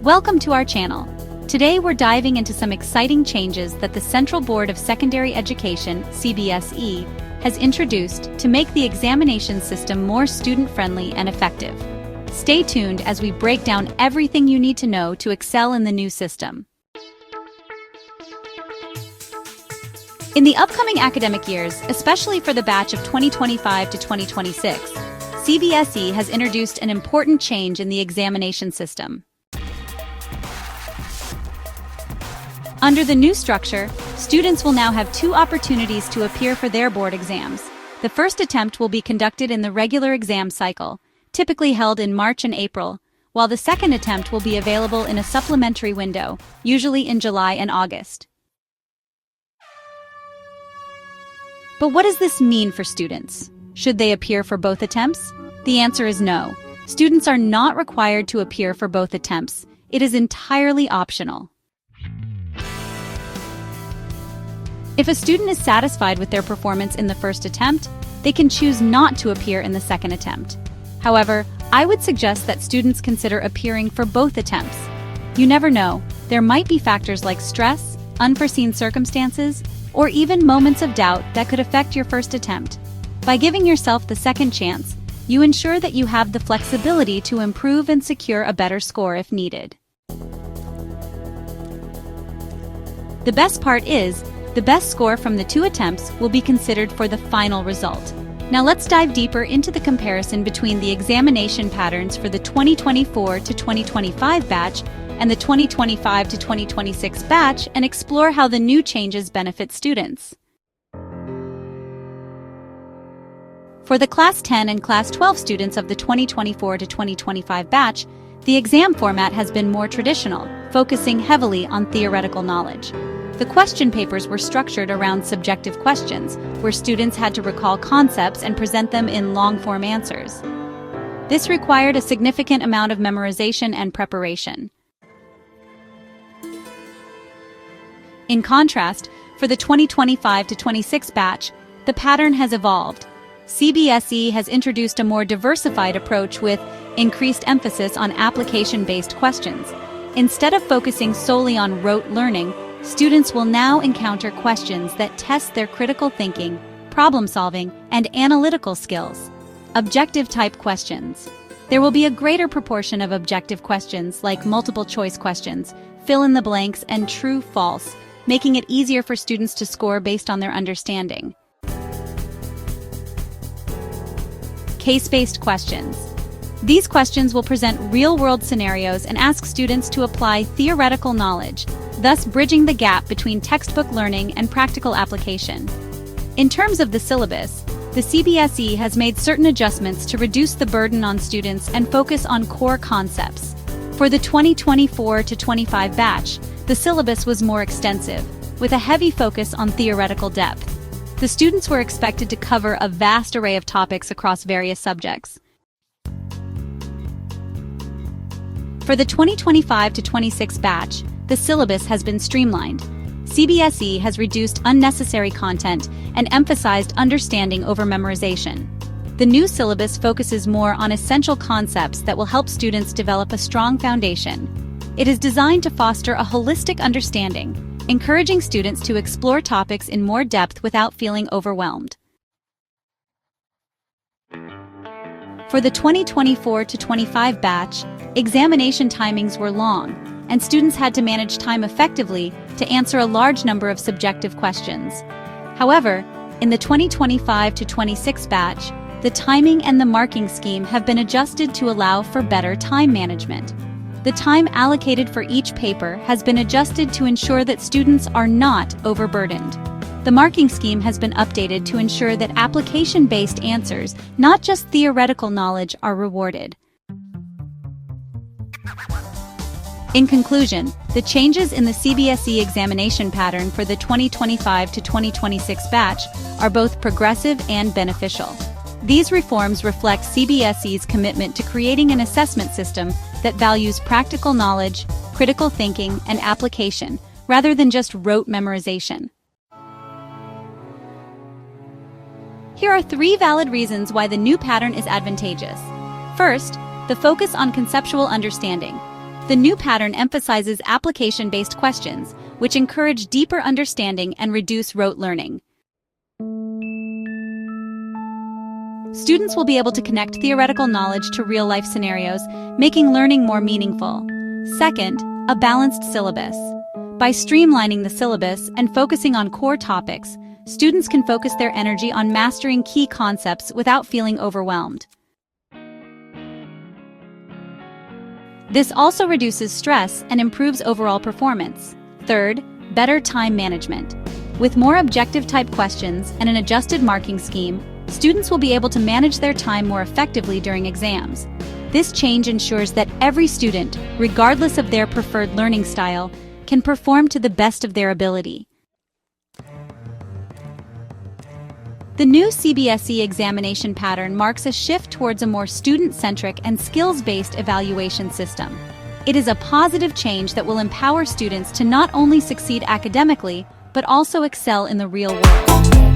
Welcome to our channel. Today we're diving into some exciting changes that the Central Board of Secondary Education, CBSE, has introduced to make the examination system more student-friendly and effective. Stay tuned as we break down everything you need to know to excel in the new system. In the upcoming academic years, especially for the batch of 2025 to 2026, CBSE has introduced an important change in the examination system. Under the new structure, students will now have two opportunities to appear for their board exams. The first attempt will be conducted in the regular exam cycle, typically held in March and April, while the second attempt will be available in a supplementary window, usually in July and August. But what does this mean for students? Should they appear for both attempts? The answer is no. Students are not required to appear for both attempts. It is entirely optional. If a student is satisfied with their performance in the first attempt, they can choose not to appear in the second attempt. However, I would suggest that students consider appearing for both attempts. You never know, there might be factors like stress, unforeseen circumstances, or even moments of doubt that could affect your first attempt. By giving yourself the second chance, you ensure that you have the flexibility to improve and secure a better score if needed. The best part is, the best score from the two attempts will be considered for the final result. Now let's dive deeper into the comparison between the examination patterns for the 2024 to 2025 batch and the 2025 to 2026 batch and explore how the new changes benefit students. For the Class 10 and Class 12 students of the 2024 to 2025 batch, the exam format has been more traditional, focusing heavily on theoretical knowledge. The question papers were structured around subjective questions, where students had to recall concepts and present them in long-form answers. This required a significant amount of memorization and preparation. In contrast, for the 2025 to 26 batch, the pattern has evolved. CBSE has introduced a more diversified approach with increased emphasis on application-based questions. Instead of focusing solely on rote learning, students will now encounter questions that test their critical thinking, problem-solving, and analytical skills. Objective-type questions. There will be a greater proportion of objective questions like multiple-choice questions, fill-in-the-blanks, and true-false, making it easier for students to score based on their understanding. Case-based questions. These questions will present real-world scenarios and ask students to apply theoretical knowledge, thus bridging the gap between textbook learning and practical application. In terms of the syllabus, the CBSE has made certain adjustments to reduce the burden on students and focus on core concepts. For the 2024 to 25 batch, the syllabus was more extensive, with a heavy focus on theoretical depth. The students were expected to cover a vast array of topics across various subjects. For the 2025 to 26 batch, the syllabus has been streamlined. CBSE has reduced unnecessary content and emphasized understanding over memorization. The new syllabus focuses more on essential concepts that will help students develop a strong foundation. It is designed to foster a holistic understanding, encouraging students to explore topics in more depth without feeling overwhelmed. For the 2024 to 25 batch, examination timings were long, and students had to manage time effectively to answer a large number of subjective questions. However, in the 2025 to 26 batch, the timing and the marking scheme have been adjusted to allow for better time management. The time allocated for each paper has been adjusted to ensure that students are not overburdened. The marking scheme has been updated to ensure that application-based answers, not just theoretical knowledge, are rewarded. In conclusion, the changes in the CBSE examination pattern for the 2025 to 2026 batch are both progressive and beneficial. These reforms reflect CBSE's commitment to creating an assessment system that values practical knowledge, critical thinking, and application, rather than just rote memorization. Here are 3 valid reasons why the new pattern is advantageous. First, the focus on conceptual understanding. The new pattern emphasizes application-based questions, which encourage deeper understanding and reduce rote learning. Students will be able to connect theoretical knowledge to real-life scenarios, making learning more meaningful. Second, a balanced syllabus. By streamlining the syllabus and focusing on core topics, students can focus their energy on mastering key concepts without feeling overwhelmed. This also reduces stress and improves overall performance. Third, better time management. With more objective-type questions and an adjusted marking scheme, students will be able to manage their time more effectively during exams. This change ensures that every student, regardless of their preferred learning style, can perform to the best of their ability. The new CBSE examination pattern marks a shift towards a more student-centric and skills-based evaluation system. It is a positive change that will empower students to not only succeed academically, but also excel in the real world.